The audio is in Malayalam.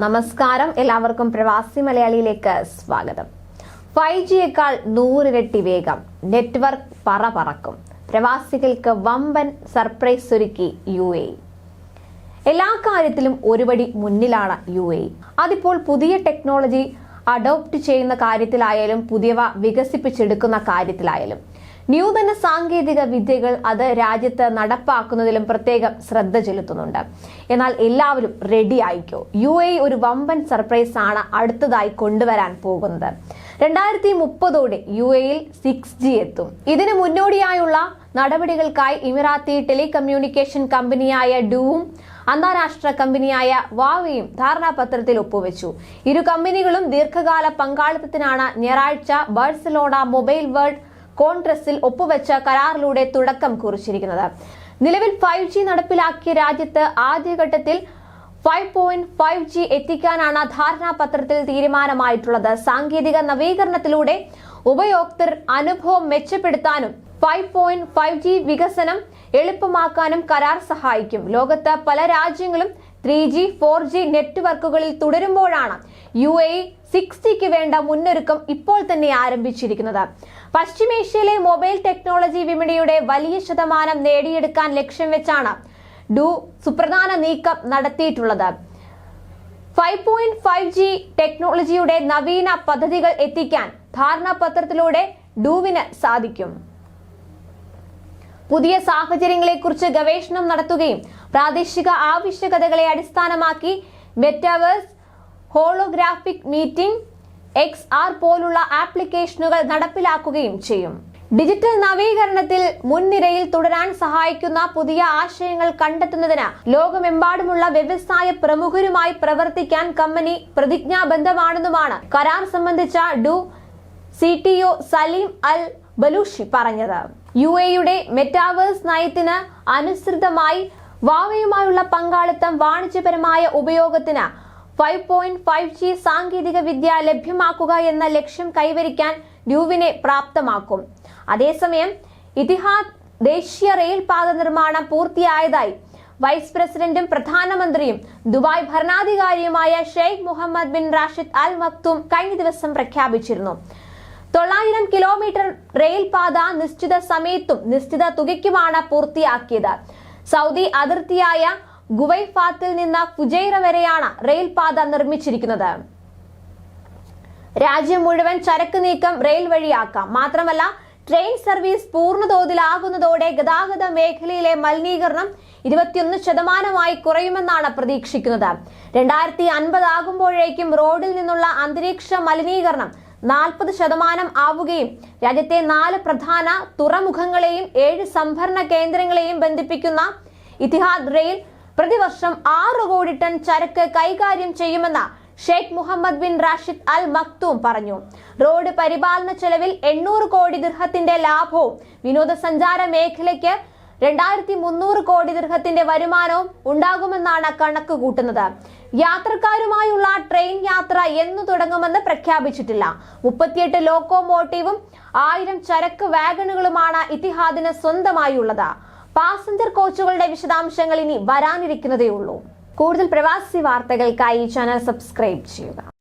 നമസ്കാരം, എല്ലാവർക്കും പ്രവാസി മലയാളിയിലേക്ക് സ്വാഗതം. 5Gയേക്കാൾ 100 ഇരട്ടി വേഗം, നെറ്റ്വർക്ക് പറക്കും. പ്രവാസികൾക്ക് വമ്പൻ സർപ്രൈസ് ഒരുക്കി UAE. എല്ലാ കാര്യത്തിലും ഒരുപടി മുന്നിലാണ് UAE. അതിപ്പോൾ പുതിയ ടെക്നോളജി അഡോപ്റ്റ് ചെയ്യുന്ന കാര്യത്തിലായാലും പുതിയവ വികസിപ്പിച്ചെടുക്കുന്ന കാര്യത്തിലായാലും നൂതന സാങ്കേതിക വിദ്യകൾ അത് രാജ്യത്ത് നടപ്പാക്കുന്നതിലും പ്രത്യേകം ശ്രദ്ധ ചെലുത്തുന്നുണ്ട്. എന്നാൽ എല്ലാവരും റെഡി ആയിക്കോ, UAE ഒരു വമ്പൻ സർപ്രൈസ് ആണ് അടുത്തതായി കൊണ്ടുവരാൻ പോകുന്നത്. 2030ഓടെ UAEയിൽ 6G എത്തും. ഇതിന് മുന്നോടിയായുള്ള നടപടികൾക്കായി ഇമിറാത്തി ടെലികമ്മ്യൂണിക്കേഷൻ കമ്പനിയായ ഡൂവും അന്താരാഷ്ട്ര കമ്പനിയായ വാവയും ധാരണാപത്രത്തിൽ ഒപ്പുവെച്ചു. ഇരു കമ്പനികളും ദീർഘകാല പങ്കാളിത്തത്തിനാണ് ഞായറാഴ്ച ബാഴ്സലോണ മൊബൈൽ വേൾഡ് കോൺഗ്രസിൽ ഒപ്പുവെച്ച കരാറിലൂടെ തുടക്കം കുറിച്ചിരിക്കുന്നത്. നിലവിൽ 5G നടപ്പിലാക്കിയ രാജ്യത്ത് ആദ്യഘട്ടത്തിൽ 5.5G എത്തിക്കാനാണ് ധാരണാപത്രത്തിൽ തീരുമാനമായിട്ടുള്ളത്. സാങ്കേതിക നവീകരണത്തിലൂടെ ഉപയോക്തൃ അനുഭവം മെച്ചപ്പെടുത്താനും 5.5G വികസനം എളുപ്പമാക്കാനും കരാർ സഹായിക്കും. ലോകത്ത് പല രാജ്യങ്ങളും 3G, 4G നെറ്റ്വർക്കുകളിൽ തുടരുമ്പോഴാണ് UAE 6Gക്ക് വേണ്ട മുന്നൊരുക്കം ഇപ്പോൾ തന്നെ ആരംഭിച്ചിരിക്കുന്നത്. പശ്ചിമേഷ്യയിലെ മൊബൈൽ ടെക്നോളജി വിപണിയുടെ വലിയ ശതമാനം നേടിയെടുക്കാൻ ലക്ഷ്യം വെച്ചാണ് ഡു സുപ്രധാന നീക്കം നടത്തിയിട്ടുള്ളത്. 5.5G ടെക്നോളജിയുടെ നവീന പദ്ധതികൾ എത്തിക്കാൻ ധാരണാപത്രത്തിലൂടെ ഡുവിന് സാധിക്കും. പുതിയ സാഹചര്യങ്ങളെക്കുറിച്ച് ഗവേഷണം നടത്തുകയും പ്രാദേശിക ആവശ്യകതകളെ അടിസ്ഥാനമാക്കി മെറ്റാവേഴ്സ്, ഹോളോഗ്രാഫിക് മീറ്റിംഗ്, XR പോലുള്ള ആപ്ലിക്കേഷനുകൾ നടപ്പിലാക്കുകയും ചെയ്യും. ഡിജിറ്റൽ നവീകരണത്തിൽ മുൻനിരയിൽ തുടരാൻ സഹായിക്കുന്ന പുതിയ ആശയങ്ങൾ കണ്ടെത്തുന്നതിന് ലോകമെമ്പാടുമുള്ള വ്യവസായ പ്രമുഖരുമായി പ്രവർത്തിക്കാൻ കമ്പനി പ്രതിജ്ഞാബദ്ധമാണെന്നുമാണ് കരാർ സംബന്ധിച്ച du CTO Saleem Al Balushi പറഞ്ഞത്. UAEയുടെ മെറ്റാവേഴ്സ് നയത്തിന് അനുസൃതമായി വാവയുമായുള്ള പങ്കാളിത്തം വാണിജ്യപരമായ ഉപയോഗത്തിന് 5.5G സാങ്കേതിക വിദ്യ ലഭ്യമാക്കുക എന്ന ലക്ഷ്യം കൈവരിക്കാൻ ഡ്യൂവിനെ പ്രാപ്തമാക്കും. അതേസമയം ഇത്തിഹാദ് ദേശീയ റെയിൽപാത നിർമ്മാണം പൂർത്തിയായതായി വൈസ് പ്രസിഡന്റും പ്രധാനമന്ത്രിയും ദുബായ് ഭരണാധികാരിയുമായ Sheikh Mohammed bin Rashid Al Maktoum കഴിഞ്ഞ ദിവസം പ്രഖ്യാപിച്ചിരുന്നു. 900 കിലോമീറ്റർ റെയിൽപാത നിശ്ചിത സമയത്തും നിശ്ചിത തുകയ്ക്കുമാണ് പൂർത്തിയാക്കിയത്. സൗദി അതിർത്തിയായ ഗുവൈഫാത്തിൽ നിന്ന് ഫുജൈറ വരെയാണ് റെയിൽപാത നിർമ്മിച്ചിരിക്കുന്നത്. രാജ്യം മുഴുവൻ ചരക്ക് നീക്കം റെയിൽ വഴിയാക്കാം. മാത്രമല്ല, ട്രെയിൻ സർവീസ് പൂർണ്ണതോതിലാകുന്നതോടെ ഗതാഗത മേഖലയിലെ മലിനീകരണം 21% കുറയുമെന്നാണ് പ്രതീക്ഷിക്കുന്നത്. 2050 ആകുമ്പോഴേക്കും റോഡിൽ നിന്നുള്ള അന്തരീക്ഷ മലിനീകരണം 40% ആവുകയും രാജ്യത്തെ 4 പ്രധാന തുറമുഖങ്ങളെയും 7 സംഭരണ കേന്ദ്രങ്ങളെയും ബന്ധിപ്പിക്കുന്ന ഇത്തിഹാദ് റെയിൽ പ്രതിവർഷം 6 കോടി ടൺ ചരക്ക് കൈകാര്യം ചെയ്യുമെന്ന് Sheikh Mohammed bin Rashid Al Maktoum പറഞ്ഞു. റോഡ് പരിപാലന ചെലവിൽ 800 കോടി ദിർഹത്തിന്റെ ലാഭവും വിനോദസഞ്ചാര മേഖലയ്ക്ക് 2300 കോടി ദിർഹത്തിന്റെ വരുമാനവും ഉണ്ടാകുമെന്നാണ് കണക്ക് കൂട്ടുന്നത്. യാത്രക്കാരുമായുള്ള ട്രെയിൻ യാത്ര എന്ന് തുടങ്ങുമെന്ന് പ്രഖ്യാപിച്ചിട്ടില്ല. 38 ലോക്കോമോട്ടീവും 1000 ചരക്ക് വാഗണുകളുമാണ് ഇത്തിഹാദിന് സ്വന്തമായുള്ളത്. പാസഞ്ചർ കോച്ചുകളുടെ വിശദാംശങ്ങൾ ഇനി വരാനിരിക്കുന്നതേ ഉള്ളൂ. കൂടുതൽ പ്രവാസി വാർത്തകൾക്കായി ചാനൽ സബ്സ്ക്രൈബ് ചെയ്യുക.